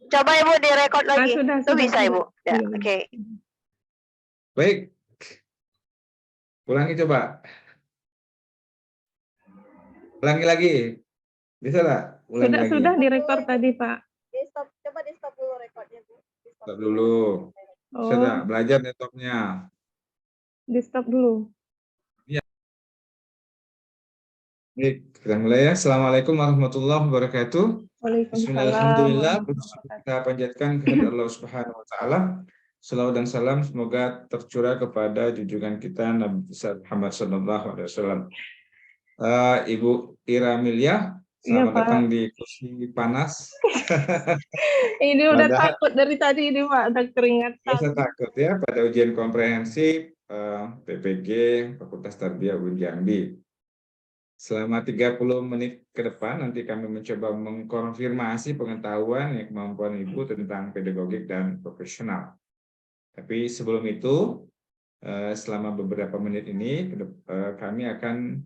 Coba Ibu direkod lagi. Itu sudah, bisa Ibu. Ya, Belum. oke. Baik. Ulangi coba. Ulangi lagi. Bisa nggak? Ulangi lagi. Sudah direkod tadi, Pak. Coba di stop dulu rekodnya Bu. Stop dulu. Sudah belajar laptopnya. Di stop dulu. Baik, kita mulai ya. Assalamualaikum warahmatullahi wabarakatuh. Bismillahirrahmanirrahim. Kita panjatkan kehadirat Allah Subhanahu wa taala. Salawat dan salam semoga tercurah kepada junjungan kita Nabi besar Muhammad sallallahu alaihi wasallam. Ibu Ira Milia, selamat datang di kursi panas. Ini udah takut dari tadi ini, Pak, udah keringat. Biasa takut ya pada ujian komprehensif PPG Fakultas Tarbiyah UIN Jambi. Selama 30 menit ke depan nanti kami mencoba mengkonfirmasi pengetahuan yang kemampuan Ibu tentang pedagogik dan profesional. Tapi sebelum itu, selama beberapa menit ini kami akan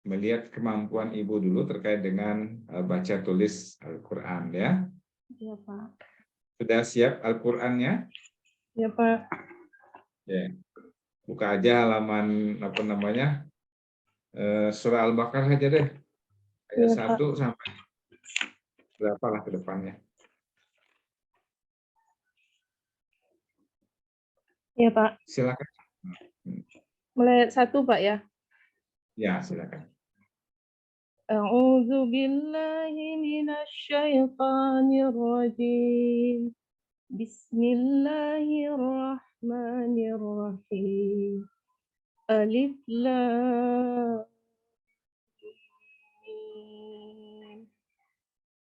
melihat kemampuan Ibu dulu terkait dengan baca tulis Al-Quran ya. Iya, Pak. Sudah siap Al-Qurannya? Iya, Pak. Ya. Buka aja halaman apa namanya? Surah Al-Baqarah aja deh. Ayat 1 sampai berapa lah ke depannya. Iya, Pak. Silakan. Mulai 1, Pak ya. Ya, silakan. A'udzu billahi minasy syaithanir rajim. Bismillahirrahmanirrahim. Alif lam mim.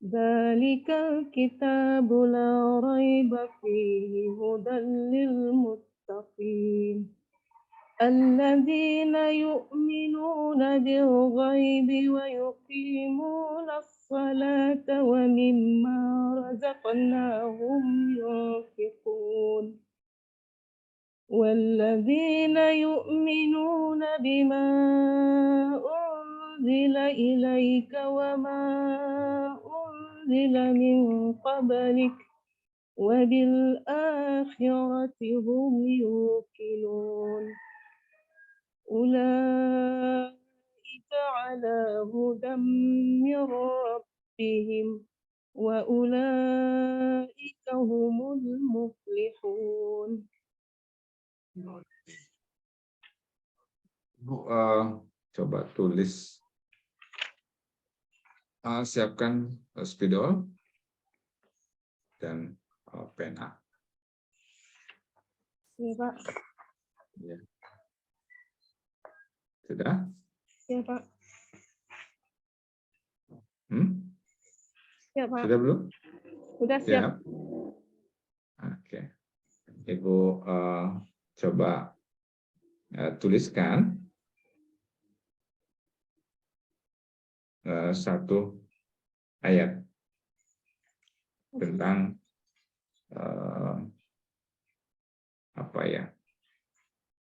Dzalikal kitabu la raiba fihi hudan lil muttaqin. الذين يؤمنون بالغيب ويقيمون الصلاة ومما رزقناهم ينفقون والذين يؤمنون بما أنزل إليك وما أنزل من قبلك وبالآخرة هم يوقنون أولئك على هدى من ربهم وأولئك هم المفلحون. Bu, coba tulis, siapkan spidol dan pena. Ya, Pak. Ya. Sudah? Ya, Pak. Ya, Pak. Sudah belum? Sudah siap. Oke. Ibu coba tuliskan satu ayat tentang apa ya?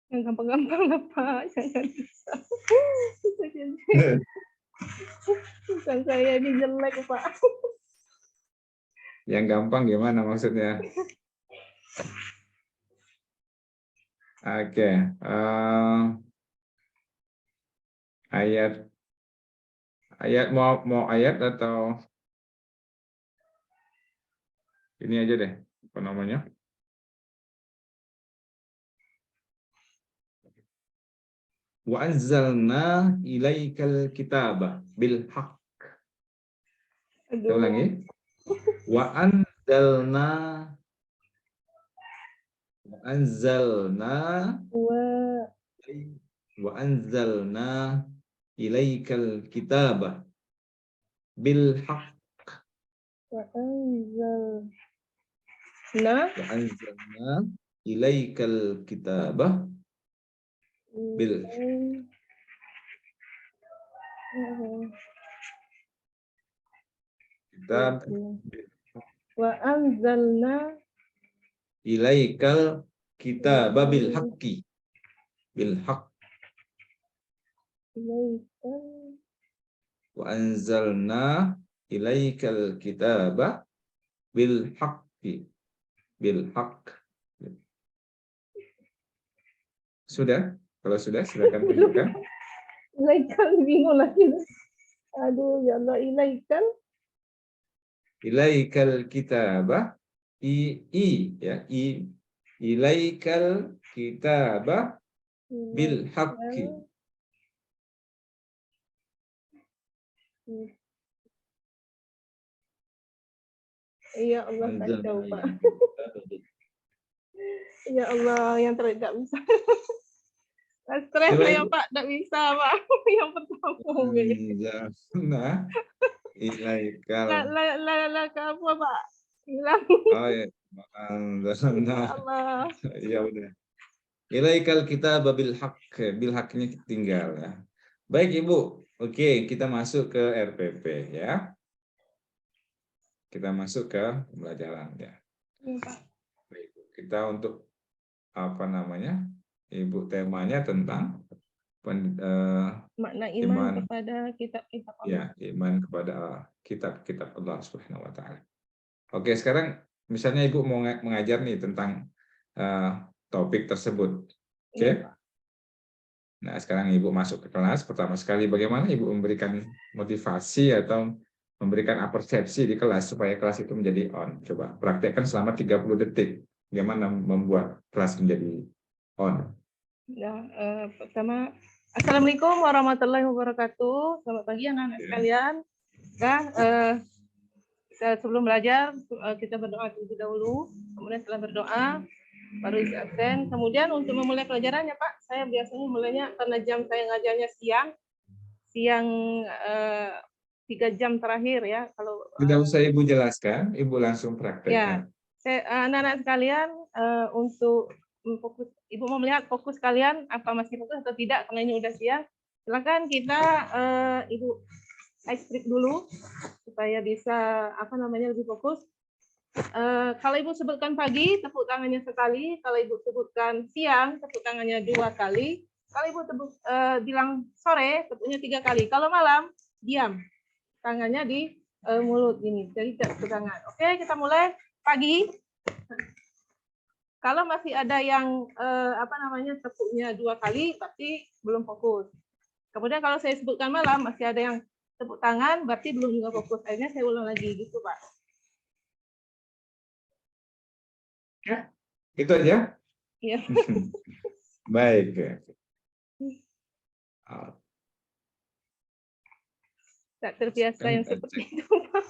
Yang gampang-gampang lah, Pak. Jangan bisa. Bukan saya ini jelek, Pak. Yang gampang gimana maksudnya? Oke. Ayat mau ayat atau ini aja deh, apa namanya? Wa anzalna ilaikal kitaba bil haqq. Saya ulangi. Wa anzalna ilaikal kitaba bil haqq. Wa anzalna ilaikal kitaba bil kitab wa anzalna ilaikal kitaba bil haqqi bil haqq. Wa anzalna ilaikal kitaba bil haqqi. Bil haqq. Sudah? Kalau sudah, silakan tunjukkan. Ilaikal bingung lagi. Aduh, ya Allah, ilaikal. Ilaikal kitabah. Ya. Ilaikal kitabah bil haqqi. Ya Allah, kacau, Pak. Ya Allah, yang tidak bisa. Stres Coba saya, Ibu. Pak. Tidak bisa, Pak. Yang pertama. Nah, ilaikal. Lah, ke apa, Pak? Hilang. Oh ya. Ya Nah, Allah. ya udah. Ilaikal kitabah bil haqq. Bil haqqnya tinggal ya. Baik Ibu. Oke, kita masuk ke RPP ya. Kita masuk ke pembelajaran ya. Baik, kita untuk apa namanya? Ibu temanya tentang Makna iman kepada kitab-kitab ya, Allah. iman kepada kitab-kitab Allah Subhanahu wa taala. Oke, sekarang misalnya Ibu mau mengajar nih tentang topik tersebut. Oke. Iya, Pak. Nah, sekarang Ibu masuk ke kelas, pertama sekali bagaimana Ibu memberikan motivasi atau memberikan persepsi di kelas supaya kelas itu menjadi on. Coba praktekkan selama 30 detik. Bagaimana membuat kelas menjadi on. Ya, pertama, Assalamualaikum warahmatullahi wabarakatuh. Selamat pagi anak-anak sekalian. Nah, sebelum belajar kita berdoa terlebih dahulu. Kemudian setelah berdoa baru isi absen. Kemudian untuk memulai pelajarannya, Pak, saya biasanya mulainya karena jam saya ngajarnya siang 3 jam terakhir ya. Kalau Tidak usah Ibu jelaskan, Ibu langsung praktekkan. anak-anak sekalian, untuk fokus, Ibu mau melihat fokus kalian apa masih fokus atau tidak karena ini udah siang. Silakan kita Ibu ice break dulu supaya bisa lebih fokus. Kalau Ibu sebutkan pagi, tepuk tangannya sekali. Kalau Ibu sebutkan siang, tepuk tangannya 2 kali. Kalau Ibu bilang sore, tepuknya 3 kali. Kalau malam, diam. Tangannya di mulut gini. Jadi tidak tepuk tangan. Oke, kita mulai pagi. Kalau masih ada yang tepuknya 2 kali, berarti belum fokus. Kemudian kalau saya sebutkan malam, masih ada yang tepuk tangan, berarti belum juga fokus. Akhirnya saya ulang lagi gitu, Pak. Ya, itu aja. Iya. Baik. Tak terbiasa yang seperti itu, Pak.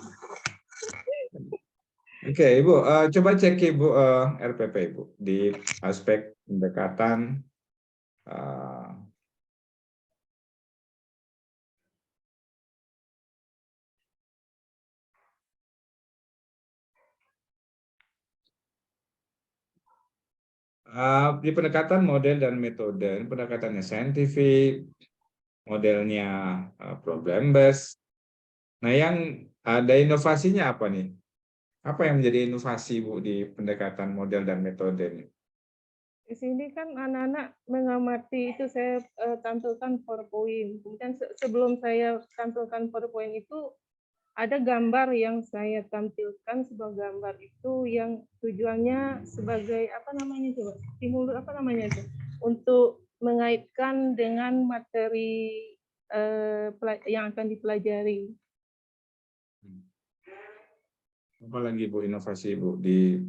Oke, Ibu, coba cek Ibu RPP Ibu di aspek pendekatan di pendekatan model dan metode. Ini pendekatannya saintifik, modelnya problem based. Nah, yang ada inovasinya apa nih? Apa yang menjadi inovasi Bu di pendekatan model dan metode ini? Di sini kan anak-anak mengamati itu saya tampilkan PowerPoint. Kemudian sebelum saya tampilkan PowerPoint itu ada gambar yang saya tampilkan, sebuah gambar itu yang tujuannya sebagai stimulus itu untuk mengaitkan dengan materi yang akan dipelajari. Apa lagi Bu inovasi Bu di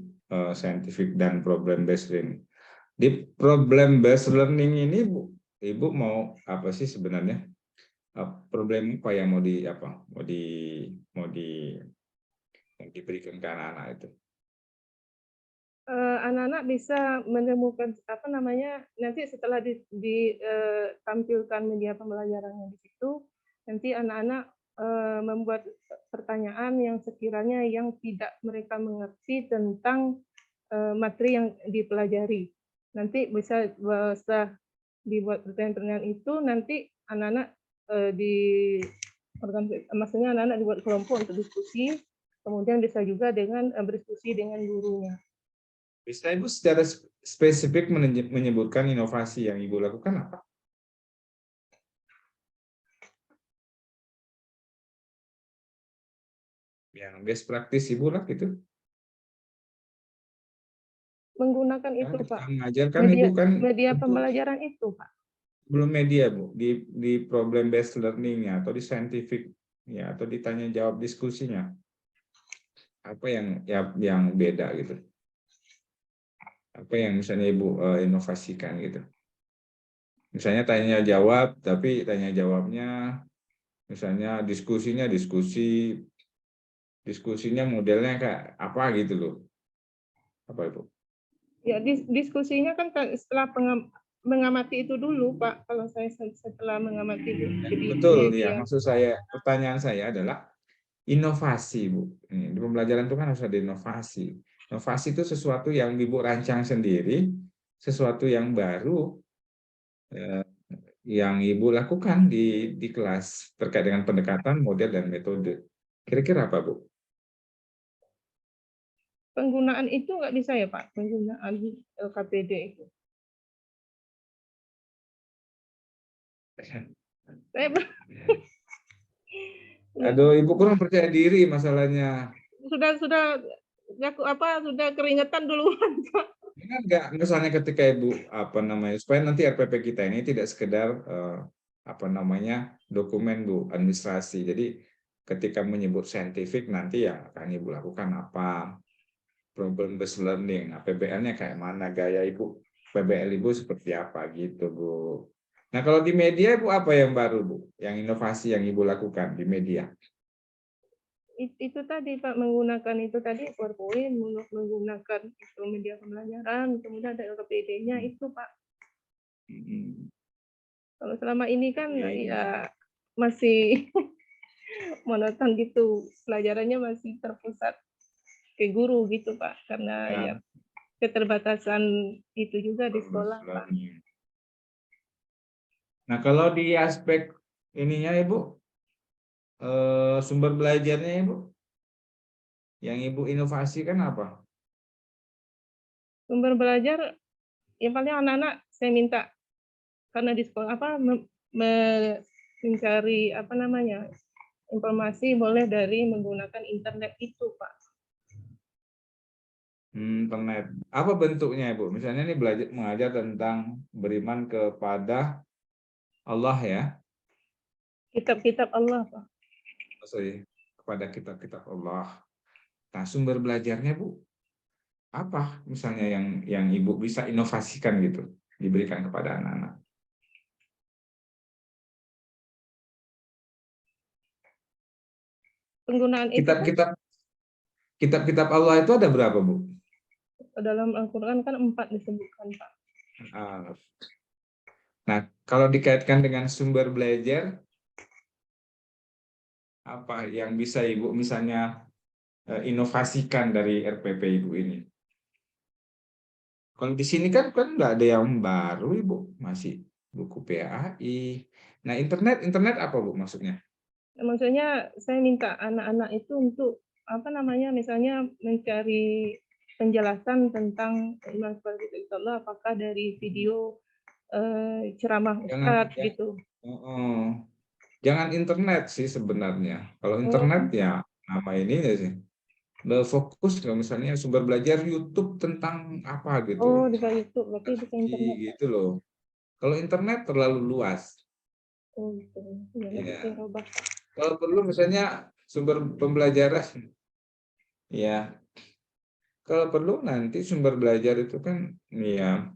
scientific dan problem based learning? Di problem based learning ini Bu, Ibu mau apa sih sebenarnya? Problem apa yang mau diberikan ke anak-anak itu? Anak-anak bisa menemukan nanti setelah ditampilkan media pembelajarannya di situ, nanti anak-anak membuat pertanyaan yang sekiranya yang tidak mereka mengerti tentang materi yang dipelajari. Nanti bisa dibuat pertanyaan-pertanyaan itu, nanti anak-anak maksudnya anak-anak dibuat kelompok untuk diskusi, kemudian bisa juga dengan berdiskusi dengan gurunya. Bisa Ibu secara spesifik menyebutkan inovasi yang Ibu lakukan apa? Yang best practice Ibu lah gitu. menggunakan Karena itu, ketika Pak. mengajarkan Media Ibu kan media tentu pembelajaran itu, Pak. belum media Bu, di problem based learning-nya atau di scientific ya atau ditanya jawab diskusinya. Apa yang beda gitu? Apa yang misalnya Ibu inovasikan gitu? Misalnya tanya jawab, tapi tanya jawabnya misalnya diskusinya modelnya kayak apa gitu loh. Apa itu? Ya, diskusinya kan setelah mengamati itu dulu, Pak. Kalau saya setelah mengamati itu Ya, jadi betul ya, media. maksud saya pertanyaan saya adalah inovasi Bu. Di pembelajaran itu kan harus ada inovasi. Inovasi itu sesuatu yang Ibu rancang sendiri, sesuatu yang baru eh, yang Ibu lakukan di kelas terkait dengan pendekatan, model, dan metode. Kira-kira apa, Bu? Penggunaan itu nggak bisa ya, Pak? Penggunaan KPD itu. Saya Aduh, Ibu kurang percaya diri masalahnya. sudah keringetan duluan, Pak. Ingat nggak misalnya ketika Ibu supaya nanti RPP kita ini tidak sekedar dokumen Bu, administrasi. Jadi ketika menyebut saintifik nanti yang akan Ibu lakukan apa? Problem based learning, PBL-nya kayak mana, gaya Ibu, PBL Ibu seperti apa gitu Bu. Nah, kalau di media Ibu apa yang baru Bu? Yang inovasi yang Ibu lakukan di media? Itu tadi, Pak, menggunakan itu tadi PowerPoint, menggunakan itu media pembelajaran, kemudian ada LKPD-nya itu, Pak. Kalau selama ini kan ya masih monoton gitu, pelajarannya masih terpusat ke guru gitu, Pak, karena ya keterbatasan itu juga di sekolah, Pak. Nah, kalau di aspek ininya Ibu, sumber belajarnya Ibu, yang Ibu inovasikan apa? Sumber belajar yang paling anak-anak saya minta karena di sekolah mencari informasi boleh dari menggunakan internet itu, Pak. Internet. Apa bentuknya Ibu? Misalnya ini mengajar tentang beriman kepada Allah ya. Kitab-kitab Allah, Pak. Sorry, kepada kitab-kitab Allah. Nah, sumber belajarnya Bu, apa misalnya yang Ibu bisa inovasikan gitu, diberikan kepada anak-anak? Penggunaan itu kan Kitab-kitab Allah itu ada berapa Bu? dalam Al-Quran kan 4 disebutkan, Pak. Nah, kalau dikaitkan dengan sumber belajar, apa yang bisa Ibu misalnya inovasikan dari RPP Ibu ini? Kalau di sini kan nggak ada yang baru Ibu, masih buku PAI. Nah, internet apa Bu maksudnya? Maksudnya saya minta anak-anak itu untuk misalnya mencari penjelasan tentang iman seperti itu Allah, apakah dari video ceramah Ustadz gitu. Jangan internet sih sebenarnya. Kalau internet ya nama ini ya sih. Fokus kalau misalnya sumber belajar YouTube tentang apa gitu. Oh, di YouTube, berarti bisa internet. Gitu loh. Kalau internet terlalu luas. Oh, gitu. Ya. Kalau perlu misalnya sumber pembelajaran, ya. Kalau perlu nanti sumber belajar itu kan, ya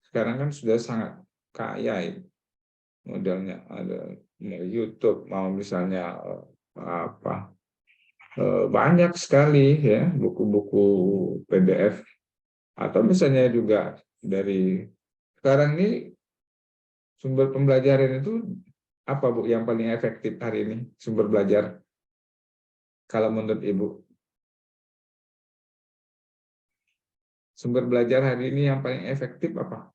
sekarang kan sudah sangat kaya ya. Modelnya ada YouTube, mau misalnya banyak sekali ya buku-buku PDF atau misalnya juga dari sekarang ini sumber pembelajaran itu apa Bu yang paling efektif hari ini sumber belajar kalau menurut Ibu? Sumber belajar hari ini yang paling efektif apa?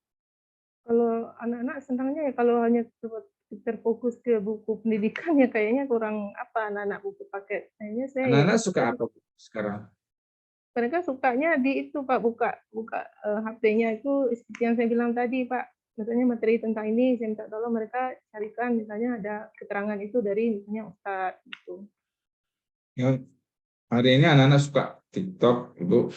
Kalau anak-anak senangnya ya kalau hanya terfokus ke buku pendidikan ya kayaknya kurang anak-anak buku paket. Anak-anak suka apa Bu sekarang? Mereka sukanya di itu Pak, buka HP-nya itu seperti yang saya bilang tadi Pak. Misalnya materi tentang ini, saya minta tolong mereka carikan misalnya ada keterangan itu dari misalnya Ustadz gitu. Hari ini anak-anak suka TikTok, Ibu.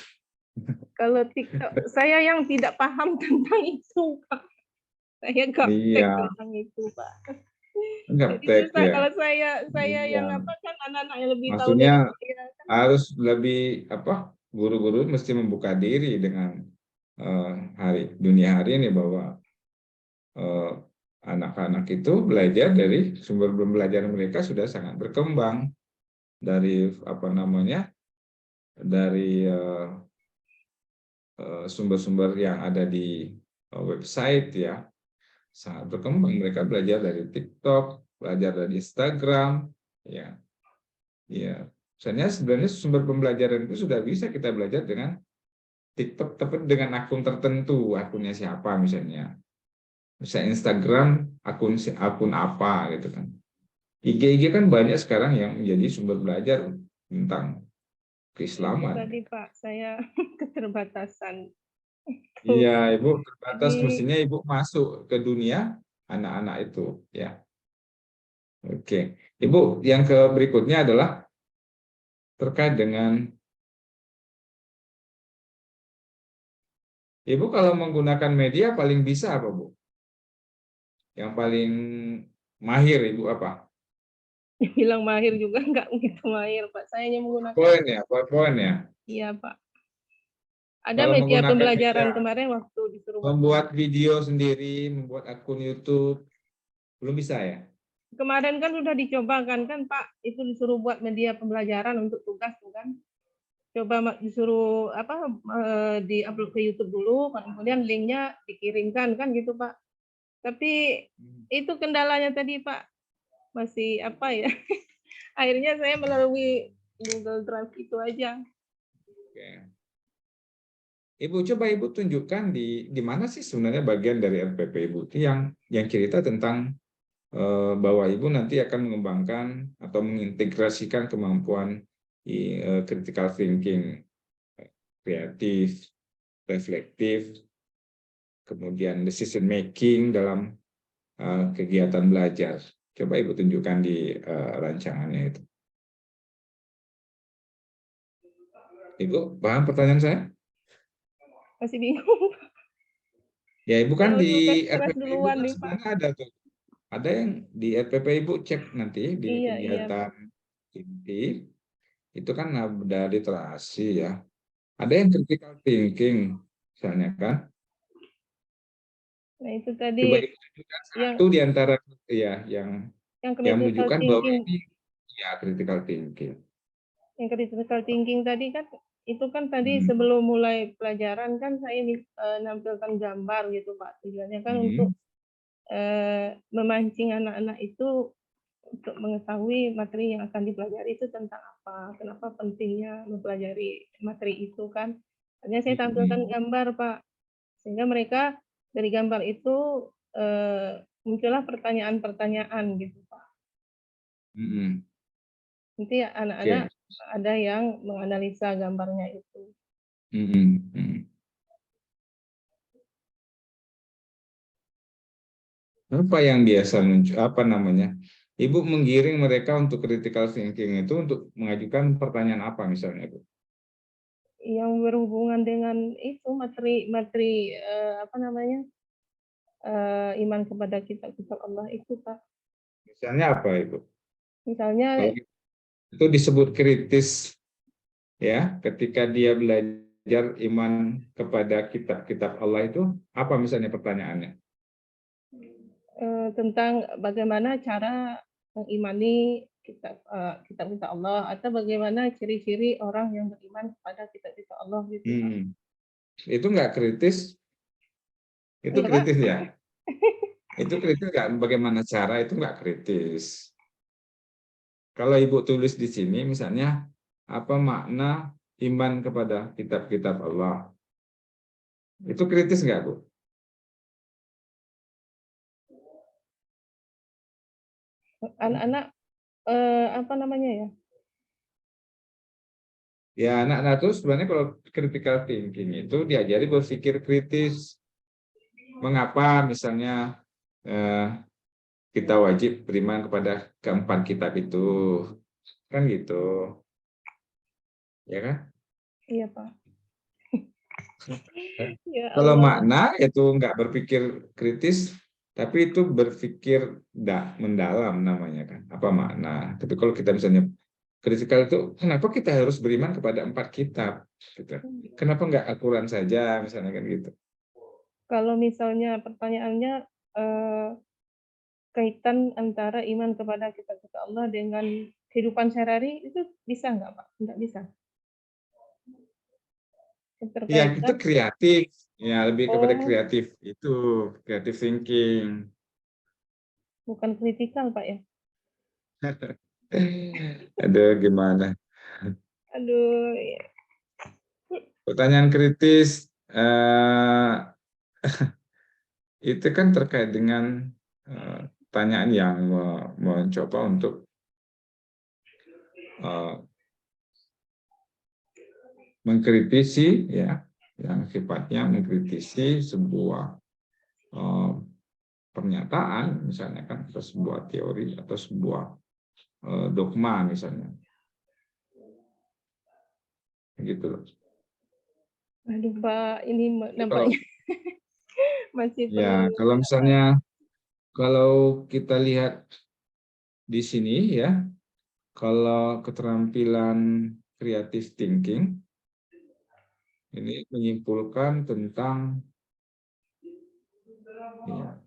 Kalau TikTok, saya yang tidak paham tentang itu, Pak. Saya gaptek Iya, tentang itu, Pak. Jadi gaptek susah ya. kalau saya Iya. yang apa kan anak-anak yang lebih tahu Maksudnya dari saya kan. harus lebih apa? Guru-guru mesti membuka diri dengan dunia hari ini bahwa eh, anak-anak itu belajar dari sumber pembelajaran mereka sudah sangat berkembang dari apa namanya dari sumber-sumber yang ada di website ya sangat berkembang. Mereka belajar dari TikTok, belajar dari Instagram, ya, ya. Sebenarnya sumber pembelajaran itu sudah bisa kita belajar dengan TikTok, tapi dengan akun tertentu, akunnya siapa misalnya. Misalnya Instagram, akun apa gitu kan. IG kan banyak sekarang yang menjadi sumber belajar tentang Itu keislaman. tadi Pak, saya keterbatasan. Iya, Ibu terbatas, Jadi mestinya Ibu masuk ke dunia anak-anak itu, ya. Oke, Ibu, yang ke berikutnya adalah terkait dengan Ibu kalau menggunakan media paling bisa apa, Bu? Yang paling mahir Ibu apa? bilang mahir juga nggak begitu mahir, Pak. Saya hanya menggunakan, Poin ya, poin ya. iya Pak. Ada Kalau media menggunakan media, pembelajaran kemarin waktu disuruh buat membuat video sendiri, membuat akun YouTube, belum bisa ya? kemarin kan sudah dicoba kan Pak, itu disuruh buat media pembelajaran untuk tugas tuh kan. Coba disuruh apa di-upload ke YouTube dulu, kemudian linknya dikirimkan kan gitu Pak. Tapi itu kendalanya tadi Pak, masih apa ya? Akhirnya saya melalui Google Drive itu aja. Oke. Ibu coba Ibu tunjukkan di mana sih sebenarnya bagian dari RPP Ibu itu yang cerita tentang bahwa Ibu nanti akan mengembangkan atau mengintegrasikan kemampuan critical thinking, kreatif, reflektif, kemudian decision making dalam kegiatan belajar. Coba Ibu tunjukkan di rancangannya itu. Ibu, paham pertanyaan saya? Masih bingung. Ya, Ibu kan Saya di tugas kelas RPP Ibu duluan kan nih Pak. sebenarnya ada tuh. Ada yang di RPP Ibu cek nanti di Iya Pak. kegiatan inti, itu kan ada literasi ya. Ada yang critical thinking, misalnya kan. Nah itu Coba tadi Ibu tunjukkan yang satu di antara ya yang critical menunjukkan bahwa thinking, ini ya critical thinking. yang critical thinking tadi kan itu kan tadi Hmm. sebelum mulai pelajaran kan saya nampilkan gambar gitu Pak. Tujuannya kan untuk Hmm. memancing anak-anak itu untuk mengetahui materi yang akan dipelajari itu tentang apa, kenapa pentingnya mempelajari materi itu kan. Hanya saya tampilkan Hmm. gambar Pak, sehingga mereka dari gambar itu muncullah pertanyaan-pertanyaan gitu Pak. Hmm. Nanti Oke. anak-anak ada yang menganalisa gambarnya itu. Hmm. Hmm. Apa yang biasa muncul, apa namanya? Ibu menggiring mereka untuk critical thinking itu untuk mengajukan pertanyaan apa misalnya, Bu? Yang berhubungan dengan itu materi apa namanya iman kepada kitab-kitab Allah itu Pak. Misalnya apa, Ibu? Kalau Misalnya itu disebut kritis ya, ketika dia belajar iman kepada kitab-kitab Allah itu apa misalnya pertanyaannya? tentang bagaimana cara mengimani kitab-kitab Allah atau bagaimana ciri-ciri orang yang beriman kepada kitab-kitab Allah gitu Pak. Itu nggak kritis? Itu Iya Pak. kritis ya? Itu kritis nggak? Bagaimana cara itu nggak kritis? Kalau Ibu tulis di sini misalnya apa makna iman kepada kitab-kitab Allah? Itu kritis nggak, Bu? Anak-anak apa namanya ya? Ya, anak-anak itu sebenarnya kalau critical thinking itu diajari berpikir kritis. Mengapa misalnya kita wajib beriman kepada keempat kitab itu? Kan gitu. Ya kan? Iya Pak. Ya Kalau Allah. makna itu nggak berpikir kritis, tapi itu berpikir mendalam namanya kan. Apa makna? Tapi kalau kita misalnya kritikal itu, kenapa kita harus beriman kepada 4 kitab? Gitu. Kenapa nggak Al-Quran saja misalnya kan gitu. Kalau misalnya pertanyaannya kaitan antara iman kepada kitab-kitab Allah dengan kehidupan sehari-hari itu bisa nggak Pak? Nggak bisa. Ya, itu Keterkaitan. kreatif. Ya, lebih kepada Oh, kreatif. Itu creative thinking. bukan kritikal Pak ya? Aduh, gimana? Aduh, ya. Pertanyaan kritis itu kan terkait dengan pertanyaan yang mencoba untuk mengkritisi, ya, yang sifatnya mengkritisi sebuah pernyataan, misalnya kan, atau sebuah teori atau sebuah dogma misalnya, gitu loh. Aduh Pak, ini Kalau nampaknya masih perlu ya, kalau misalnya kalau kita lihat di sini ya, kalau keterampilan creative thinking ini menyimpulkan tentang ya,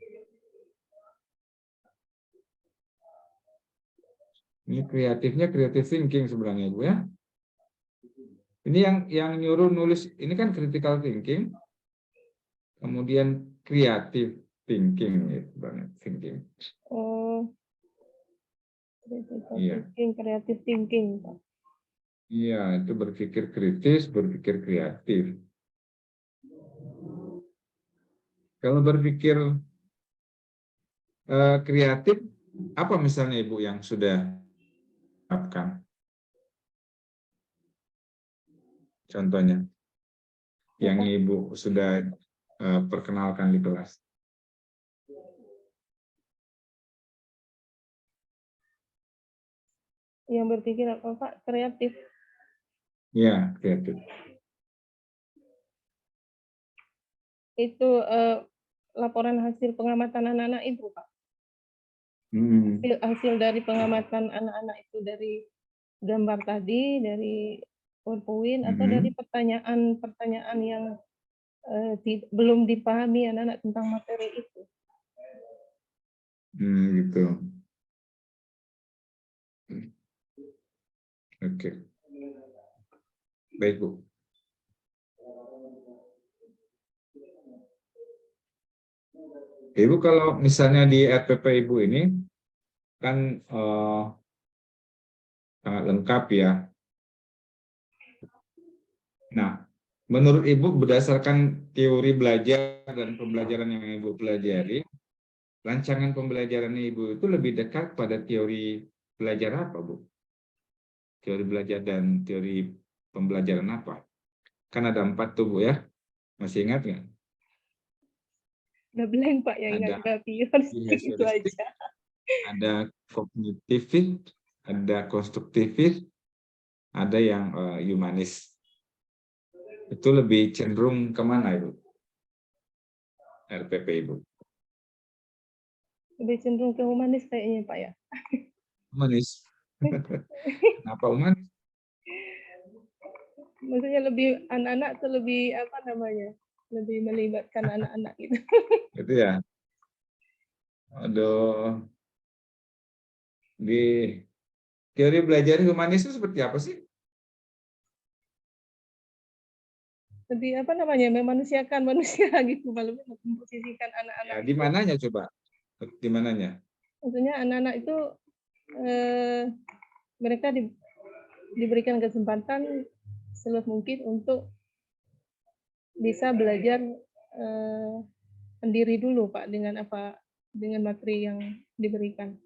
ini kreatifnya creative thinking sebenarnya Bu ya. Ini yang nyuruh nulis ini kan critical thinking, kemudian creative thinking gitu banget thinking. Oh, critical Iya. thinking, creative thinking Pak. Iya, itu berpikir kritis, berpikir kreatif. Kalau berpikir kreatif, apa misalnya Ibu yang sudah lakukan? Contohnya, yang Apa? Ibu sudah perkenalkan di kelas. Yang berpikir apa Pak? Kreatif. Iya, kreatif. Itu laporan hasil pengamatan anak-anak itu Pak. Hmm. Hasil dari pengamatan anak-anak itu dari gambar tadi, dari PowerPoint, atau dari pertanyaan-pertanyaan yang belum dipahami anak-anak tentang materi itu. Gitu. Oke. Baik, Bu. Ibu kalau misalnya di RPP Ibu ini kan sangat lengkap ya. Nah, menurut Ibu berdasarkan teori belajar dan pembelajaran yang Ibu pelajari, rancangan pembelajaran Ibu itu lebih dekat pada teori belajar apa, Bu? Teori belajar dan teori pembelajaran apa? Kan ada 4 tuh, Bu ya. Masih ingat nggak? Udah blank Pak, yang ingat Ada behavioristik itu behavioristik, aja. ada kognitivis, ada konstruktivis, ada yang humanis. Itu lebih cenderung kemana Ibu? RPP Ibu? Lebih cenderung ke humanis kayaknya Pak ya. Humanis. Kenapa humanis? Maksudnya lebih anak-anak tuh lebih apa namanya? Lebih melibatkan anak-anak gitu. Itu ya. Aduh. Di teori belajar humanis itu seperti apa sih? Lebih apa namanya? Memanusiakan manusia gitu, lebih memposisikan Ya, anak-anak di itu. mananya coba? Di mananya? Maksudnya anak-anak itu mereka diberikan kesempatan seluas mungkin untuk bisa belajar sendiri dulu Pak dengan materi yang diberikan.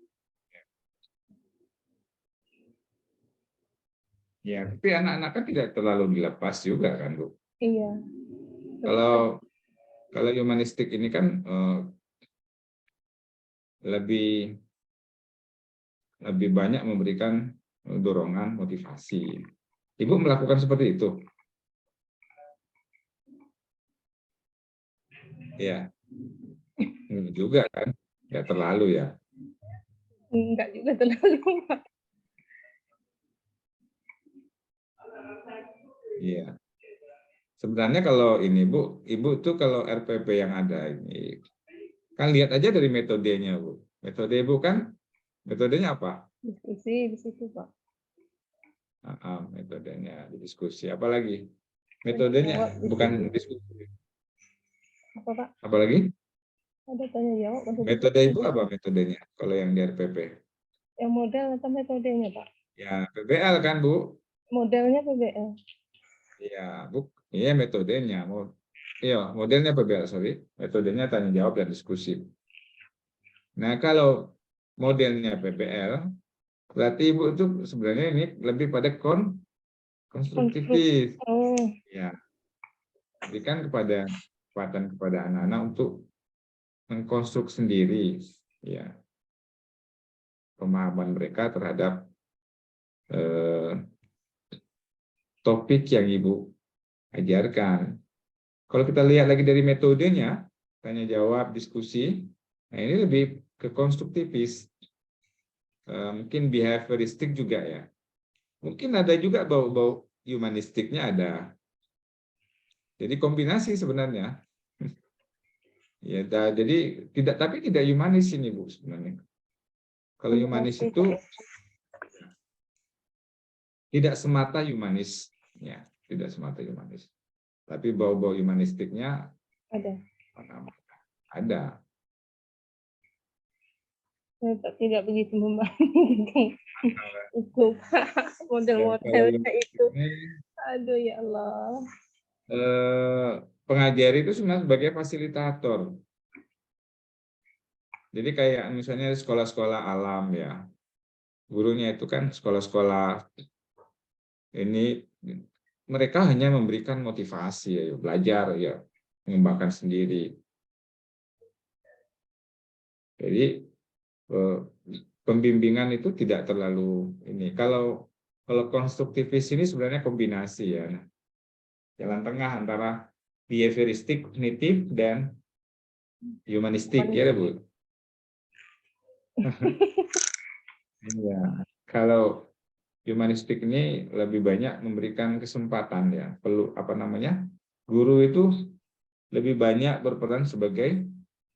Ya, tapi anak-anak kan tidak terlalu dilepas juga kan, Bu. Iya. Kalau humanistik ini kan lebih banyak memberikan dorongan, motivasi. Ibu melakukan seperti itu? Ya, juga kan, ya terlalu ya. Enggak juga terlalu, Pak. Iya. Sebenarnya kalau ini Bu, Ibu tuh kalau RPP yang ada ini, kan lihat aja dari metodenya Bu. Metode Ibu kan, metodenya apa? Diskusi di situ, Pak. Metodenya diskusi. Apalagi? Tanya Metodenya jawab di bukan situ. diskusi. Apa, Pak? Apalagi? Ada tanya jawab atau Metode diskusi? Ibu apa metodenya kalau yang di RPP? Yang model atau metodenya, Pak? Ya, PBL kan Bu? Modelnya PBL. Iya, Bu. Iya metodenya. Iya, modelnya PBL, sorry. Metodenya tanya jawab dan diskusi. Nah, kalau modelnya PBL, berarti Ibu itu sebenarnya ini lebih pada konstruktivis. Oh, Ya, berikan kesempatan kepada anak-anak untuk mengkonstruk sendiri ya pemahaman mereka terhadap topik yang Ibu ajarkan. Kalau kita lihat lagi dari metodenya, tanya jawab, diskusi, nah ini lebih ke konstruktivis. Mungkin behavioristik juga ya. Mungkin ada juga bau-bau humanistiknya ada. Jadi kombinasi sebenarnya. Ya, jadi tapi tidak humanis ini Bu sebenarnya. Kalau humanis itu tidak semata humanis, ya, tidak semata humanis. Tapi bau-bau humanistiknya ada. Ada. Saya tidak begitu membandingkan itu, model-modelnya itu. Aduh ya Allah. Pengajar itu sebenarnya sebagai fasilitator. Jadi kayak misalnya sekolah-sekolah alam ya, gurunya itu kan sekolah-sekolah ini mereka hanya memberikan motivasi ya, belajar ya, mengembangkan sendiri. Jadi pembimbingan itu tidak terlalu ini. Kalau konstruktivis ini sebenarnya kombinasi ya, jalan tengah antara behavioristik, kognitif dan humanistik ya Bu. Iya, kalau humanistik ini lebih banyak memberikan kesempatan ya, perlu guru itu lebih banyak berperan sebagai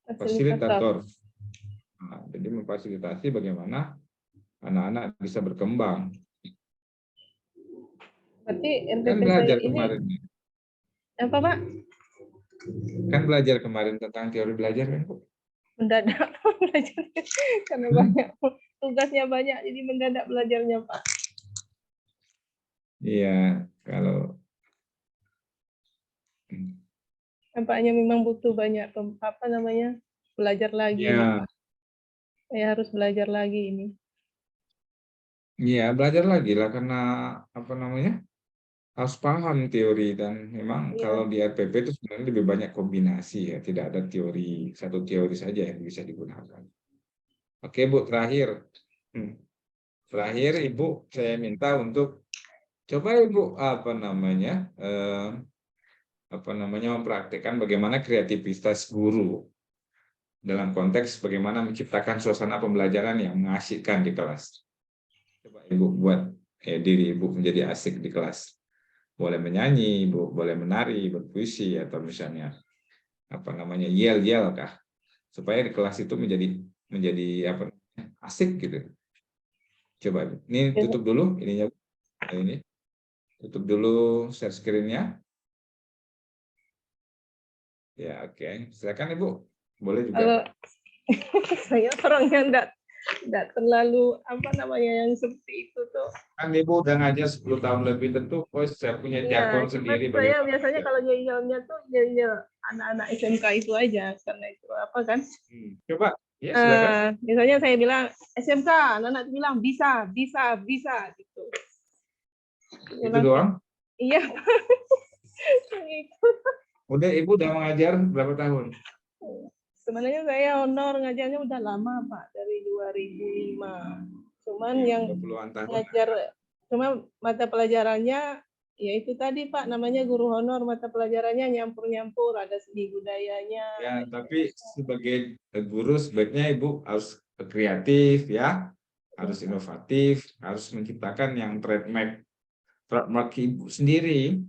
fasilitator. Nah, jadi memfasilitasi bagaimana anak-anak bisa berkembang. Berarti Kan NTP belajar saya ini kemarin. apa, Pak? Kan belajar kemarin tentang teori belajar kan Bu? Mendadak belajar karena banyak tugasnya banyak, jadi mendadak belajarnya, Pak. Iya, kalau Nampaknya memang butuh banyak belajar lagi ini, ya, Pak. Saya harus belajar lagi ini. iya belajar lagi lah karena harus paham teori dan memang kalau di RPP itu sebenarnya lebih banyak kombinasi ya, tidak ada satu teori saja yang bisa digunakan. Oke Bu, terakhir Ibu saya minta untuk coba Ibu mempraktikkan bagaimana kreativitas guru dalam konteks bagaimana menciptakan suasana pembelajaran yang mengasyikkan di kelas. Coba Ibu buat diri Ibu menjadi asik di kelas. Boleh menyanyi, Ibu boleh menari, berpuisi, atau misalnya yel-yel kah, supaya di kelas itu menjadi asik gitu. Coba ini tutup dulu ininya, ini tutup dulu share screen-nya. Ya oke, silakan Ibu, boleh juga. Kalau saya orangnya enggak terlalu yang seperti itu tuh. Kan Ibu udah ngajar 10 tahun lebih, tentu saya punya jargon sendiri. Saya biasanya kalau yel-yelnya tuh yel-yel anak-anak SMK itu aja, karena itu apa kan? Coba, ya silakan. Biasanya saya bilang SMK, anak-anak bilang bisa gitu. Itu doang? Iya. Itu. Udah Ibu udah mengajar berapa tahun? Sebenarnya saya honor ngajarnya udah lama Pak, dari 2005. Cuman yang ngajar, cuma mata pelajarannya Ya itu tadi Pak, namanya guru honor, mata pelajarannya nyampur-nyampur, ada seni budayanya. Ya, tapi sebagai guru sebaiknya Ibu harus kreatif ya, harus inovatif, harus menciptakan yang trademark Ibu sendiri.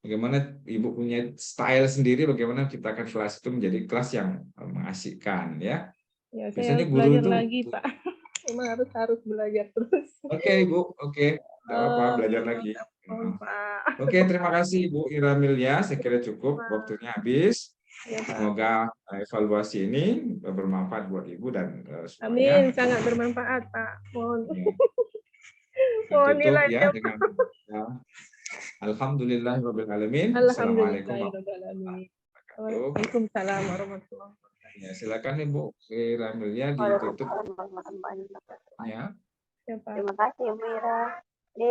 Bagaimana Ibu punya style sendiri, bagaimana menciptakan kelas itu menjadi kelas yang mengasihkan ya. Ya, saya Biasanya harus guru belajar itu, lagi Pak. Emang harus belajar terus. oke Ibu, oke, tidak apa-apa, belajar lagi. Pak. Oke, terima kasih Bu Ira Milya, saya kira cukup, waktunya habis. Ya, Pak. Semoga evaluasi ini bermanfaat buat Ibu dan Amin, semuanya. sangat bermanfaat Pak. Mohon. Ya. Mohon Tutup ya nilainya. dengan Alhamdulillahirobbilalamin. Assalamualaikum Alhamdulillahirobbilalamin. warahmatullahi wabarakatuh. Waalaikumsalam warahmatullahi wabarakatuh. Ya, silakan Ibu Ira Milya ditutup Waalaikumsalam warahmatullahi wabarakatuh. ya. Ya, Pak. Terima kasih, Bu Ira.